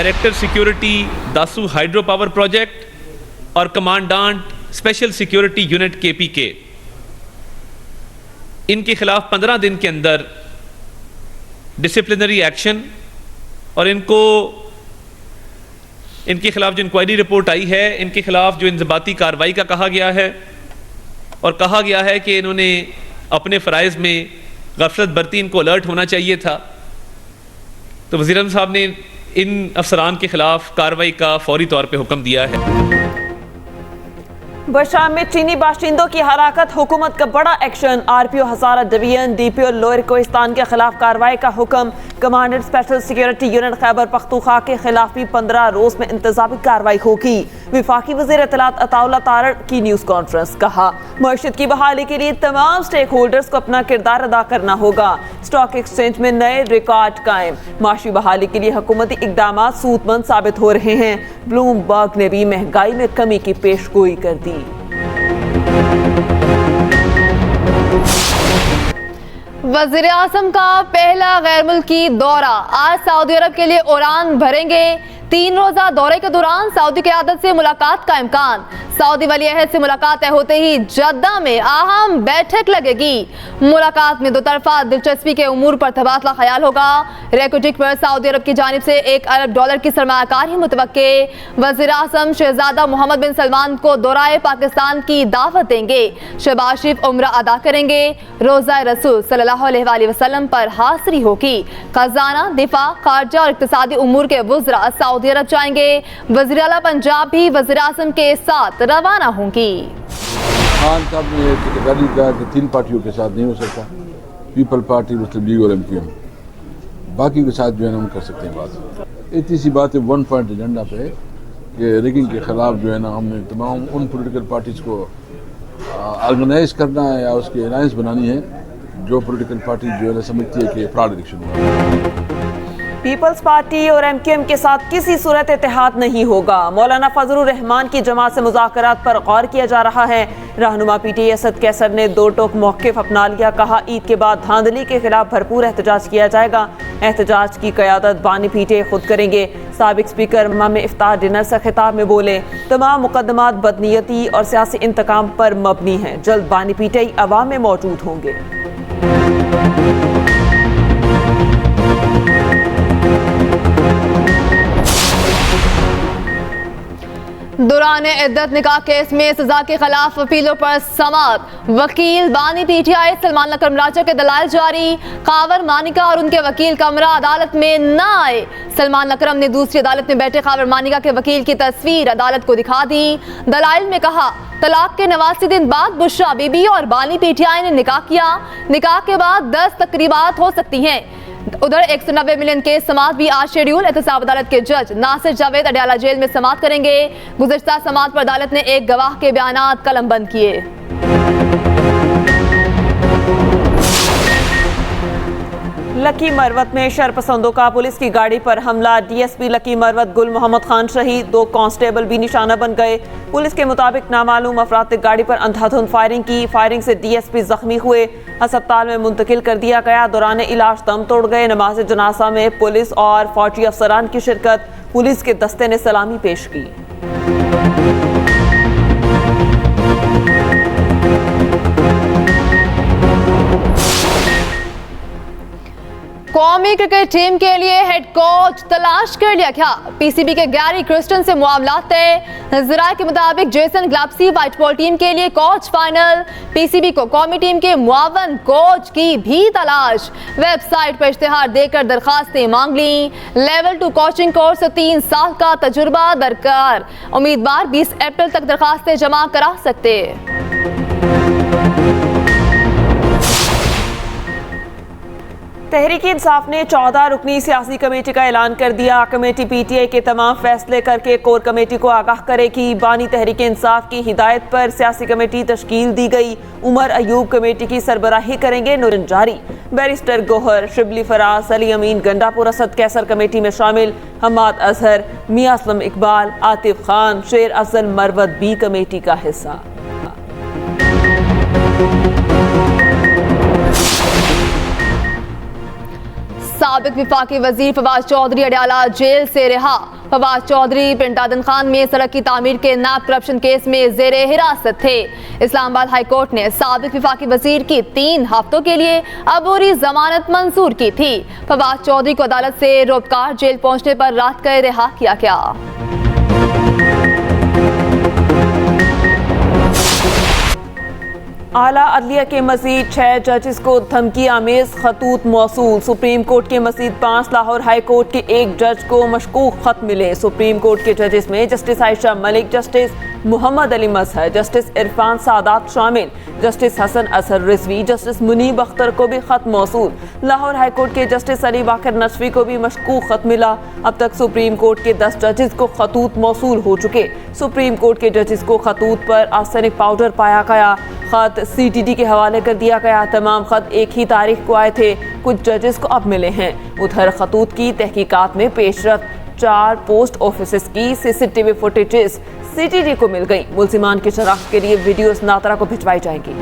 Director security Dasu hydro power project और commandant special security unit KPK, इनके खिलाफ 15 दिन के अंदर डिसिप्लिनरी एक्शन और इनके खिलाफ जो इंक्वायरी रिपोर्ट आई है, इनके खिलाफ जो इंजबाती कार्रवाई का कहा गया है और कहा गया है कि इन्होंने अपने फ़राइज़ में गफलत बरती, इनको अलर्ट होना चाहिए था। तो वज़ीर आज़म साहब ने इन अफसरान के खिलाफ कार्रवाई का फौरी तौर पे हुक्म दिया है। बशाम में चीनी बाशिंदों की हराकत, हुकूमत का बड़ा एक्शन। RPO हज़ारा डिवीजन DPO लोअर कोहिस्तान के खिलाफ कार्रवाई का हुक्म। Commander special security unit Khyber Pakhtunkhwa के खिलाफ भी 15 रोज में इंतजामी कार्रवाई होगी। विफाकी वज़ीर इत्तलात अताउल्लाह तारड़ की न्यूज़ कॉन्फ्रेंस, कहा मईशत की बहाली के लिए तमाम स्टेक होल्डर्स को अपना किरदार अदा करना होगा। स्टॉक एक्सचेंज में नए रिकॉर्ड कायम। माशी बहाली के लिए हुकूमती इकदाम सूदमंद साबित हो रहे हैं। ब्लूमबर्ग ने भी महंगाई में कमी की पेशगोई कर दी। वज़ीर आज़म का पहला गैर मुल्की दौरा, आज सऊदी अरब के लिए उड़ान भरेंगे। 3 रोज़ा दौरे के दौरान सऊदी क़यादत से मुलाकात का इम्कान। सऊदी वली अहद से मुलाकात तय होते ही जद्दा में अहम बैठक लगेगी। मुलाकात में दो तरफा दिलचस्पी के उमूर पर तबादला ख्याल होगा। रेकोटिक पर सऊदी अरब की जानिब से $1 अरब की सरमायाकारी मुतवक्के। वज़ीर आज़म शहजादा मोहम्मद बिन सलमान को दौराए पाकिस्तान की दावत देंगे। शहबाज शरीफ उम्रा अदा करेंगे। रोज़ा रसूल सल्लल्लाहु अलैहि वसल्लम पर हाज़री होगी। खजाना, दिफा, खारजा और इक्तिसादी उमूर के वुज़रा सऊदी अरब जाएंगे। वज़ीर आला पंजाब भी वज़ीर आज़म के साथ रवाना होंगी। खान साहब ने कैटेगरी कहा कि 3 पार्टियों के साथ नहीं हो सकता, पीपल पार्टी, मुस्लिम लीग और MQM, बाकी के साथ जो है ना हम कर सकते हैं बात। इतनी सी बात है 1 पॉइंट एजेंडा पे कि रिगिंग के खिलाफ जो है ना हमने तमाम उन पॉलिटिकल पार्टीज को ऑर्गेनाइज करना है या उसकी अलायंस बनानी है जो पॉलिटिकल पार्टी जो है ना समझती है कि फ्रॉड इलेक्शन हुआ। पीपल्स पार्टी और MQM के साथ किसी सूरत इत्तेहाद नहीं होगा। मौलाना फजलुर रहमान की जमात से मुज़ाकरात पर गौर किया जा रहा है। रहनुमा PTI असद कैसर ने 2 टोक मौक़िफ़ अपना लिया। कहा ईद के बाद धांधली के खिलाफ भरपूर एहतजाज किया जाएगा। एहतजाज की क़यादत बानी PTI खुद करेंगे। साबिक स्पीकर इमाम इफ्तार डिनर से खिताब में बोले, तमाम मुकदमात बदनीयती और सियासी इंतकाम पर मबनी हैं। जल्द बानी PTI अवाम में मौजूद होंगे। दौरान इद्दत निकाह केस में सजा के खिलाफ अपीलों पर समाअत। वकील बानी PTI सलमान अकरम राजा के दलाइल जारी। खावर मानिका और उनके वकील कमरा अदालत में न आए। सलमान अकरम ने दूसरी अदालत में बैठे खावर मानिका के वकील की तस्वीर अदालत को दिखा दी। दलाइल में कहा, तलाक के 89 दिन बाद बुशरा बीबी और बानी PTI ने निकाह किया। निकाह के बाद 10 तकरीबात हो सकती हैं। उधर 190 मिलियन केस समाअत भी आज शेड्यूल। एहतसाब अदालत के जज नासिर जावेद अडयाला जेल में समाअत करेंगे। गुज़श्ता समाअत पर अदालत ने एक गवाह के बयानात कलमबंद किए। लकी मरवत में शरपसंदों का पुलिस की गाड़ी पर हमला। DSP लकी मरवत गुल मोहम्मद खान शहीद, 2 कांस्टेबल भी निशाना बन गए। पुलिस के मुताबिक नामालूम अफराद ने गाड़ी पर अंधाधुंध फायरिंग की। फायरिंग से DSP जख्मी हुए, अस्पताल में मुंतकिल कर दिया गया। दौरान इलाज दम तोड़ गए। नमाज जनाजा में पुलिस और फौजी अफसरान की शिरकत। पुलिस के दस्ते ने सलामी पेश की। कौमी क्रिकेट टीम के लिए हेड कोच तलाश कर लिया क्या? PCB के गैरी क्रिस्टन से मामला तय। ज़राए के मुताबिक जेसन ग्लैप्सी व्हाइट बॉल टीम के लिए कोच फाइनल। PCB को कौमी टीम के मुआवन कोच की भी तलाश। वेबसाइट पर इश्तिहार देकर दरखास्तें मांग ली। लेवल 2 कोचिंग कोर्स 3 साल का तजुर्बा दरकार। उम्मीदवार 20 अप्रैल तक दरखास्तें जमा करा सकते। तहरीक इंसाफ ने 14 रुकनी सियासी कमेटी का ऐलान कर दिया। कमेटी PTI के तमाम फैसले करके कोर कमेटी को आगाह करेगी। बानी तहरीक इंसाफ की हिदायत पर सियासी कमेटी तश्कील दी गई। उमर अयूब कमेटी की सरबराही करेंगे। नूरन जारी, बैरिस्टर गोहर, शिबली फराज, अली अमीन गंडापुर असद कैसर कमेटी में शामिल। हमाद अजहर, मियां असलम इकबाल, आतिफ खान, शेर अफजल मरवत B कमेटी का हिस्सा। साबिक विफाकी वजीर फवाद चौधरी अडयाला जेल से रिहा। फवाद चौधरी प्रिंट आदम खान में सड़क की तामीर के नाप करप्शन केस में जेरे हिरासत थे। इस्लामाबाद हाई कोर्ट ने साबिक विफाकी वजीर की 3 हफ्तों के लिए अबूरी जमानत मंजूर की थी। फवाद चौधरी को अदालत से रोबकार जेल पहुंचने पर रात का रिहा किया गया। आला अदलिया के मजीद 6 जजेस को धमकी आमेज खतूत मौसूल। सुप्रीम कोर्ट के मजीद 5 लाहौर हाई कोर्ट के 1 जज को मशकूक खत मिले। सुप्रीम कोर्ट के जजेस में जस्टिस आयशा मलिक, जस्टिस मोहम्मद अली मजहर, जस्टिस इरफान सादात शामिल, जस्टिस हसन असर रिजवी, जस्टिस मुनीब अख्तर को भी खत मौसूल। लाहौर हाई कोर्ट के जस्टिस अली बाकर नशवी को भी मशकूक खत मिला। अब तक सुप्रीम कोर्ट के 10 जजेस को खतूत मौसूल हो चुके। सुप्रीम कोर्ट के जजेस को खतूत पर आर्सेनिक पाउडर पाया गया। खत CTD के हवाले कर दिया गया। तमाम खत एक ही तारीख को आए थे। कुछ जजेस को अब मिले हैं। उधर खतूत की तहकीकात में पेशरफ। 4 पोस्ट ऑफिस की CCTV फुटेजेस CTD को मिल गई। मुल्जिमान की शनाख्त के लिए वीडियोस नातरा को भिजवाई जाएंगी।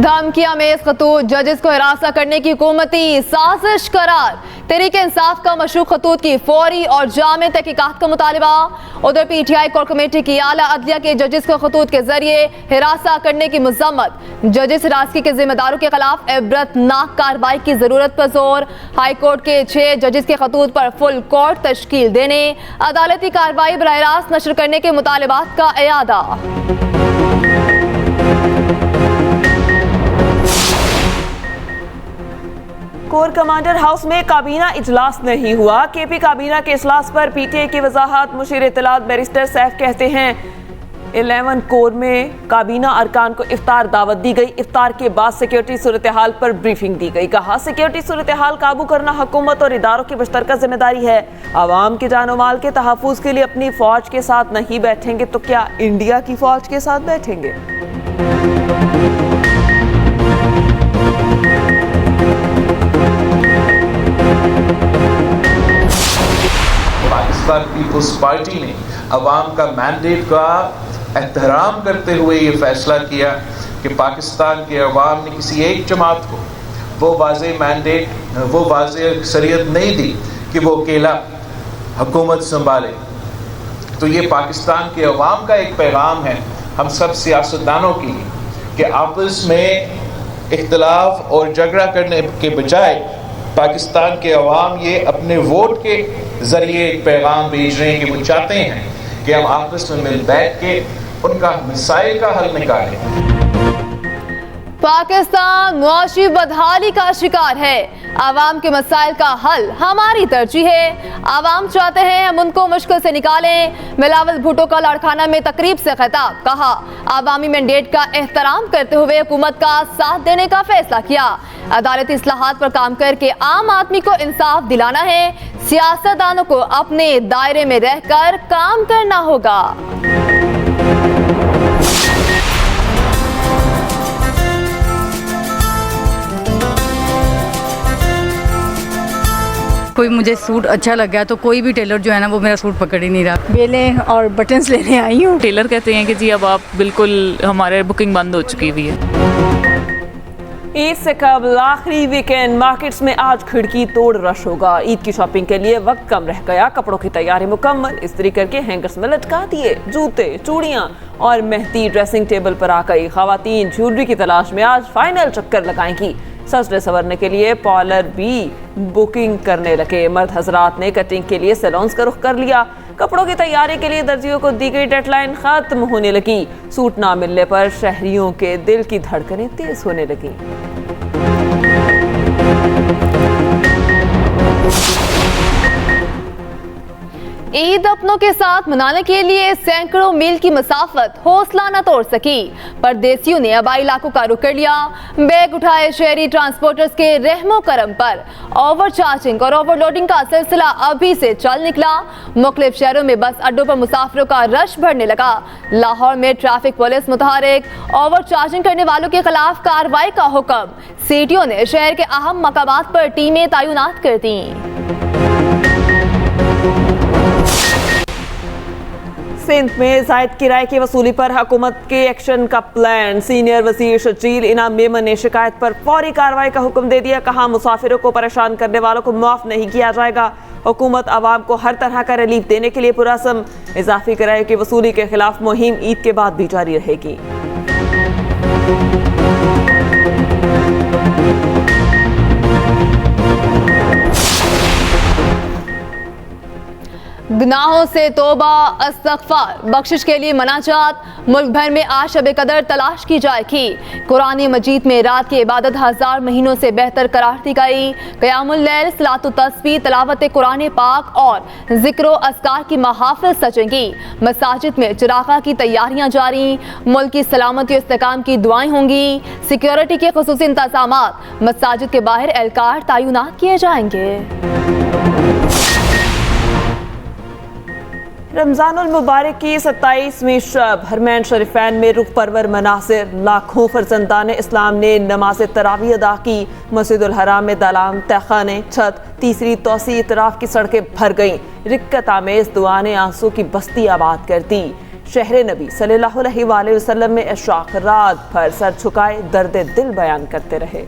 धमकियां में खतूत जजेस को हिरासत करने की हुकूमती साजिश करार। तहरीक इंसाफ का मशरूक खतूत की फौरी और जामे तहकीकात का मुतालिबा। उधर PTI कोर कमेटी की आला अदलिया के जजेस को खतूत के जरिए हिरासत करने की मजम्मत। जजेस हिरासती के जिम्मेदारों के खिलाफ इबरतनाक कार्रवाई की जरूरत पर जोर। हाई कोर्ट के 6 जजेस के खतूत पर फुल कोर्ट तश्कील देने, अदालती कार्रवाई बराह रास्त नशर करने के मुतालिबात का इयादा। कोर कमांडर हाउस में काबीना इजलास नहीं हुआ। KP काबीना के इजलास पर PTI की वजाहत। मुशीर इत्तलात बैरिस्टर सैफ कहते हैं 11 कोर में काबीना अरकान को इफ्तार दावत दी गई। इफ्तार के बाद सिक्योरिटी सूरत हाल पर ब्रीफिंग दी गई। कहा सिक्योरिटी सूरत हाल काबू करना हुकूमत और इदारों की मुश्तरका जिम्मेदारी है। आवाम के जान माल के तहफ़्फ़ुज़ के लिए अपनी फौज के साथ नहीं बैठेंगे तो क्या इंडिया की फौज के साथ बैठेंगे? पाकिस्तान पीपल्स पार्टी ने अवाम का मैंडेट का एहतराम करते हुए ये फैसला किया कि पाकिस्तान के अवाम ने किसी एक जमात को वो वाज़ेह मैंडेट, वो वाज़ेह अक्सरियत नहीं दी कि वो अकेला हुकूमत संभाले। तो ये पाकिस्तान के अवाम का एक पैगाम है हम सब सियासतदानों के लिए कि आपस में इख्तलाफ और झगड़ा करने के बजाय पाकिस्तान के अवाम ये अपने वोट के ज़रिए एक पैगाम भेज रहे हैं कि वो चाहते हैं कि हम आपस में मिल बैठ के उनका मसाइल का हल निकालें। पाकिस्तान मुआशी बदहाली का शिकार है। आवाम के मसाइल का हल हमारी तरजीह है। आवाम चाहते हैं हम उनको मुश्किल से निकालें। बिलावल भुट्टो का लाड़खाना में तकरीब से खिताब। कहा आवामी मैंडेट का एहतराम करते हुए हुकूमत का साथ देने का फैसला किया। अदालती इस्लाहात पर काम करके आम आदमी को इंसाफ दिलाना है। सियासतदानों को अपने दायरे में रहकर काम करना होगा। कोई मुझे सूट अच्छा लग गया तो कोई भी टेलर जो है ना वो मेरा सूट पकड़ ही नहीं रहा। बेलें और बटन्स लेने आई हूँ। टेलर कहते हैं कि जी अब आप बिल्कुल हमारे बुकिंग बंद हो चुकी हुई है। ईद से कबल आखिरी वीकेंड मार्केट्स में आज खिड़की तोड़ रश होगा। ईद की शॉपिंग के लिए वक्त कम रह गया। कपड़ों की तैयारी मुकम्मल, इस्त्री करके हैंगर्स में लटका दिए। जूते, चूड़ियां और मेहंदी ड्रेसिंग टेबल पर आ गई। खवातीन ज्वेलरी की तलाश में आज फाइनल चक्कर लगाएंगी। सजने संवरने के लिए पार्लर भी बुकिंग करने लगे। मर्द हजरात ने कटिंग के लिए सैलून्स का रुख कर लिया। कपड़ों की तैयारी के लिए दर्जियों को दी गई डेडलाइन खत्म होने लगी। सूट ना मिलने पर शहरियों के दिल की धड़कनें तेज होने लगी। ईद अपनों के साथ मनाने के लिए सैकड़ों मील की मसाफत हौसला न तोड़ सकी। परदेसियों ने आबाई इलाकों का रुख कर लिया। बैग उठाए शहरी ट्रांसपोर्टर्स के रहमो करम पर ओवर चार्जिंग और ओवरलोडिंग का सिलसिला अभी से चल निकला। मुख्तलिफ शहरों में बस अड्डों पर मुसाफिरों का रश बढ़ने लगा। लाहौर में ट्रैफिक पुलिस मुतहरिक। ओवर चार्जिंग करने वालों के खिलाफ कार्रवाई का हुक्म। सीटीओ ने शहर के अहम मकामात पर टीमें तैनात कर दी। सिंध में जायद किराए की वसूली पर हुकूमत के एक्शन का प्लान। सीनियर वजीर शजील इनाम मेमन ने शिकायत पर फौरी कार्रवाई का हुक्म दे दिया। कहा मुसाफिरों को परेशान करने वालों को माफ नहीं किया जाएगा। हुकूमत आवाम को हर तरह का रिलीफ देने के लिए पुरअज़्म। इजाफी किराए की वसूली के खिलाफ मुहिम ईद के बाद भी जारी रहेगी। गुनाहों से तौबा, इस्तग़फ़ार, बख्शिश के लिए मनाजात। मुल्क भर में आज शब कदर तलाश की जाएगी। कुरान मजीद में रात की इबादत 1000 महीनों से बेहतर करार दी गई। क़यामुल लैल, सलातुत तस्बीह, तिलावत कुरान पाक और ज़िक्र अस्कार की महाफ़िल सजेंगी। मसाजिद में चिरागा की तैयारियां जारी। मुल्क की सलामती और इस्तेकाम की दुआएं होंगी। सिक्योरिटी के खुसूसी इंतज़ामात। मसाजिद के बाहर एहलकार तैनात किए जाएंगे। रमज़ानुल मुबारक की 27वीं शब हरमैन शरीफैन में रुख परवर मनासिर। लाखों फर्जंदान इस्लाम ने नमाज तरावी अदा की। मस्जिदुल हराम में दलान, तहखाने, छत, तीसरी तोसी इतराफ की सड़कें भर गईं। रिक्कत आमेज दुआ ने आंसू की बस्ती आबाद कर दी। शहर नबी सल्लल्लाहु अलैहि वसल्लम में इशराक रात भर सर झुकाए दर्द दिल बयान करते रहे।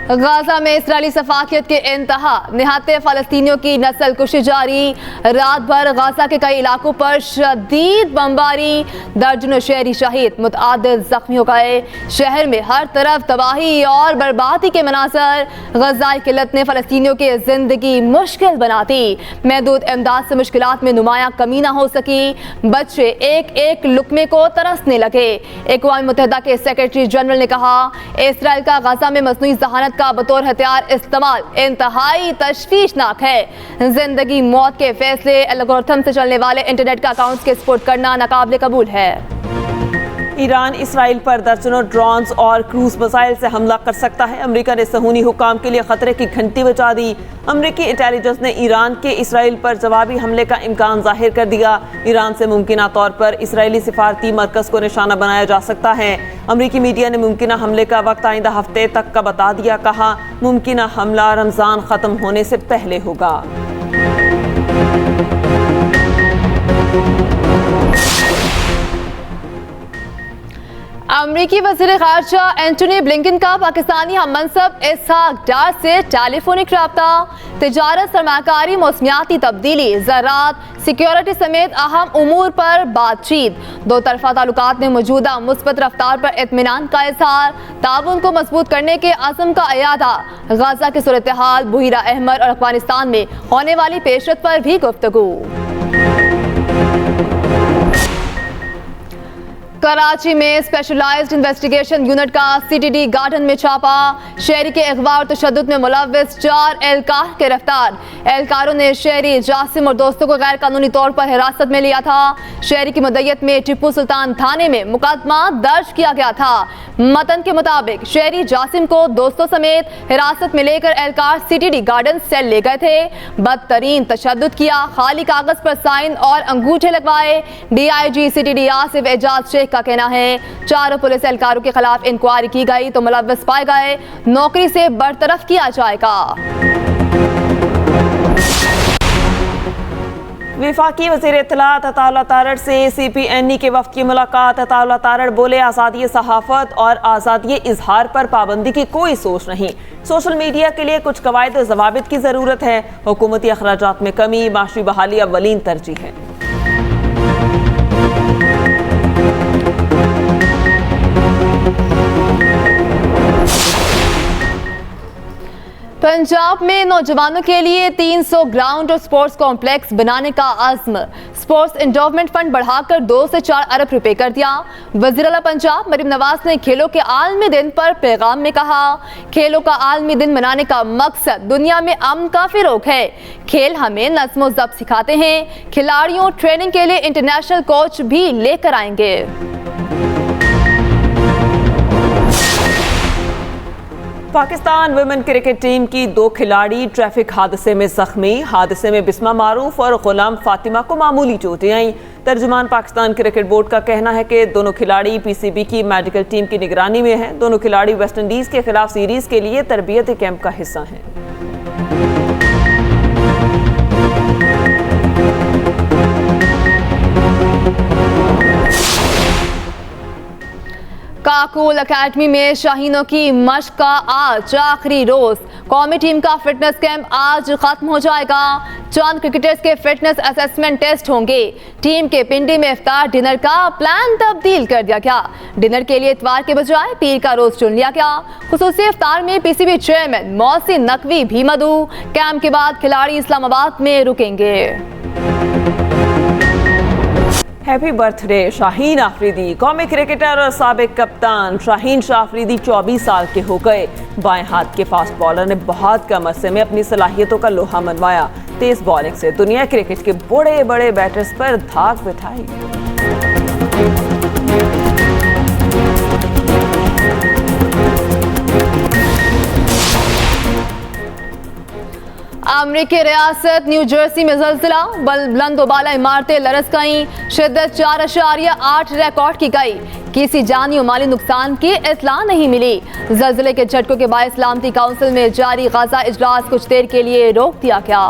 गाजा में इस्राएली सफाकियत के इंतहा। निहत्ते फ़लस्तीनियों की नस्ल कुशी जारी। रात भर गाजा के कई इलाकों पर शदीद बमबारी। दर्जनों शहरी शहीद, मुतअद्दिद ज़ख्मी हो गए। शहर में हर तरफ तबाही और बर्बादी के मनाज़र। ग़ज़ाई किल्लत ने फ़लस्तीनियों की ज़िंदगी मुश्किल बना दी। महदूद इमदाद से मुश्किलात में नुमायां कमी ना हो सकी। बच्चे एक एक लुक़मे को तरसने लगे। अक़वाम मुत्तहिदा के सेक्रेटरी जनरल ने कहा, इसराइल का गाजा में मसनूई ज़हानत का बतौर हथियार इस्तेमाल इंतहाई तशवीशनाक है। जिंदगी मौत के फैसले एल्गोरिथम से चलने वाले इंटरनेट का अकाउंट्स के सपोर्ट करना नाकाबिले कबूल है। ईरान इसराइल पर दर्जनों ड्रोन्स और क्रूज मिसाइल से हमला कर सकता है। अमेरिका ने सहूनी हुकाम के लिए खतरे की घंटी बजा दी। अमेरिकी इंटेलिजेंस ने ईरान के इसराइल पर जवाबी हमले का इम्कान जाहिर कर दिया। ईरान से मुमकिना तौर पर इसराइली सिफारती मरकज को निशाना बनाया जा सकता है। अमेरिकी मीडिया ने मुमकिना हमले का वक्त आइंदा हफ्ते तक का बता दिया। कहा, मुमकिना हमला रमजान खत्म होने से पहले होगा। अमरीकी वज़ीर ख़ारजा एंटनी ब्लिंकन का पाकिस्तानी हम मनसब इसहाक डार से टेलीफोनिक रब्ता। तिजारत, सरमाकारी, मौसमियाती तब्दीली, ज़राअत, सिक्योरिटी समेत अहम उमूर पर बातचीत। दो तरफा ताल्लुकात में मौजूदा मुस्बत रफ्तार पर इत्मीनान का इज़हार। ताउन को मजबूत करने के अज़म का अयादा। गाजा की सूरत हाल, बुहीरा अहमर और अफगानिस्तान में होने वाली पेशरत पर भी गुफ्तगू। कराची में स्पेशलाइज्ड इन्वेस्टिगेशन यूनिट का सीटीडी गार्डन में छापा। शहरी के अगवा और तशद्दुद में मुलव्विस 4 एहलकार गिरफ्तार। एहलकारों ने शहरी जासिम और दोस्तों को गैर कानूनी तौर पर हिरासत में लिया था। शहरी की मुद्दत में टिप्पू सुल्तान थाने में मुकदमा दर्ज किया गया था। मतन के मुताबिक शहरी जासिम को दोस्तों समेत हिरासत में लेकर एहलकार सीटीडी गार्डन सेल ले गए थे। बदतरीन तशद्दुद किया, खाली कागज पर साइन और अंगूठे लगवाए। डीआईजी सीटीडी आसिफ एजाज शेख का कहना है, 4 पुलिस एहलकारों के खिलाफ इंक्वायरी की गई तो मुलव्विस पाए गए, नौकरी से बरतरफ किया जाएगा। वफाकी वज़ीर इत्तलात अताउल्लाह तारड़ से CPNE के वफ़द की मुलाकात। अताउल्लाह तारड़ बोले, आज़ादी सहाफ़त और आज़ादी इजहार पर पाबंदी की कोई सोच नहीं। सोशल मीडिया के लिए कुछ कवायद और ज़वाबित की ज़रूरत है। हुकूमती अखराजात में कमी, माशी बहाली अव्वलीन तरजीह है। पंजाब में नौजवानों के लिए 300 ग्राउंड और स्पोर्ट्स कॉम्प्लेक्स बनाने का आज़्म। स्पोर्ट्स एंडोवमेंट फंड बढ़ाकर 2 से 4 अरब रुपए कर दिया। वज़ीर आला पंजाब मरीम नवाज ने खेलों के आलमी दिन पर पैगाम में कहा, खेलों का आलमी दिन मनाने का मकसद दुनिया में अमन का फ़िरोग है। खेल हमें नज़्म ज़ब्त सिखाते हैं। खिलाड़ियों ट्रेनिंग के लिए इंटरनेशनल कोच भी लेकर आएंगे। पाकिस्तान वुमेन क्रिकेट टीम की 2 खिलाड़ी ट्रैफिक हादसे में जख्मी। हादसे में बिस्मा मारूफ और गुलाम फातिमा को मामूली चोटें आईं। तर्जुमान पाकिस्तान क्रिकेट बोर्ड का कहना है कि दोनों खिलाड़ी PCB की मेडिकल टीम की निगरानी में हैं। दोनों खिलाड़ी वेस्ट इंडीज के खिलाफ सीरीज के लिए तरबियती कैंप का हिस्सा हैं। काकुल अकेडमी में शाहीनों की मश्क का आज आखिरी रोज। कौमी टीम का फिटनेस कैंप आज खत्म हो जाएगा। चंद क्रिकेटर्स के फिटनेस असेसमेंट टेस्ट होंगे। टीम के पिंडी में इफ्तार डिनर का प्लान तब्दील कर दिया गया। डिनर के लिए इतवार के बजाय पीर का रोज चुन लिया गया। खुसूसी इफ्तार में पीसीबी चेयरमैन मोहसिन नकवी भी मदऊ। कैंप के बाद खिलाड़ी इस्लामाबाद में रुकेंगे। Happy birthday Shaheen Afridi. कौमी क्रिकेटर और साबिक कप्तान शाहीन शाह आफरीदी 24 साल के हो गए। बाएं हाथ के फास्ट बॉलर ने बहुत कम अरसे में अपनी सलाहियतों का लोहा मनवाया। तेज बॉलिंग से दुनिया क्रिकेट के बड़े बड़े बैटर्स पर धाक बिठाई। अमरीकी रियासत न्यू जर्सी में ज़लज़ला। बुलंदोबाला इमारतें लरज़ गईं। शिद्दत 4.8 रिकॉर्ड की गई। किसी जानी और माली नुकसान की इत्तला नहीं मिली। ज़लज़ले के झटकों के बायस सलामती काउंसिल में जारी गाज़ा इजलास कुछ देर के लिए रोक दिया गया।